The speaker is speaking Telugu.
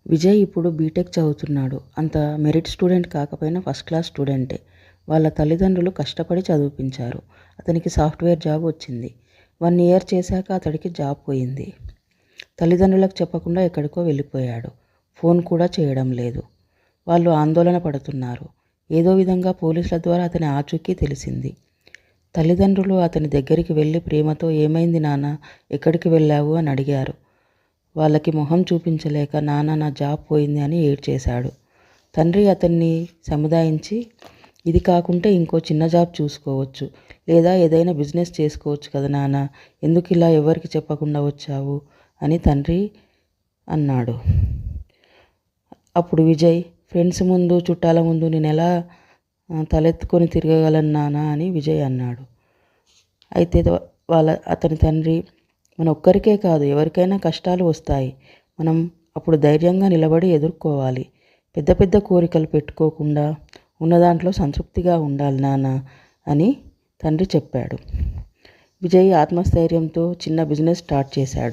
విజయ్ ఇప్పుడు బీటెక్ చదువుతున్నాడు. అంత మెరిట్ స్టూడెంట్ కాకపోయినా ఫస్ట్ క్లాస్ స్టూడెంటే. వాళ్ళ తల్లిదండ్రులు కష్టపడి చదివించారు. అతనికి సాఫ్ట్వేర్ జాబ్ వచ్చింది. 1 ఇయర్ చేశాక అతడికి జాబ్ పోయింది. తల్లిదండ్రులకు చెప్పకుండా ఎక్కడికో వెళ్ళిపోయాడు. ఫోన్ కూడా చేయడం లేదు. వాళ్ళు ఆందోళన పడుతున్నారు. ఏదో విధంగా పోలీసుల ద్వారా అతని ఆచూకీ తెలిసింది. తల్లిదండ్రులు అతని దగ్గరికి వెళ్ళి ప్రేమతో "ఏమైంది నాన్న, ఎక్కడికి వెళ్ళావు" అని అడిగారు. వాళ్ళకి మొహం చూపించలేక "నాన్న, నా జాబ్ పోయింది" అని ఏడ్చేశాడు. తండ్రి అతన్ని సముదాయించి "ఇది కాకుంటే ఇంకో చిన్న జాబ్ చూసుకోవచ్చు, లేదా ఏదైనా బిజినెస్ చేసుకోవచ్చు కదా నాన్న, ఎందుకు ఇలా ఎవరికి చెప్పకుండా వచ్చావు" అని తండ్రి అన్నాడు. అప్పుడు విజయ్ "ఫ్రెండ్స్ ముందు, చుట్టాల ముందు నేను ఎలా తలెత్తుకొని తిరగగలను నాన్న" అని విజయ్ అన్నాడు. అయితే అతని తండ్రి "మన ఒక్కరికే కాదు, ఎవరికైనా కష్టాలు వస్తాయి. మనం అప్పుడు ధైర్యంగా నిలబడి ఎదుర్కోవాలి. పెద్ద పెద్ద కోరికలు పెట్టుకోకుండా ఉన్నదాంట్లో సంతృప్తిగా ఉండాలి నాన్న" అని తండ్రి చెప్పాడు. విజయ్ ఆత్మస్థైర్యంతో చిన్న బిజినెస్ స్టార్ట్ చేశాడు.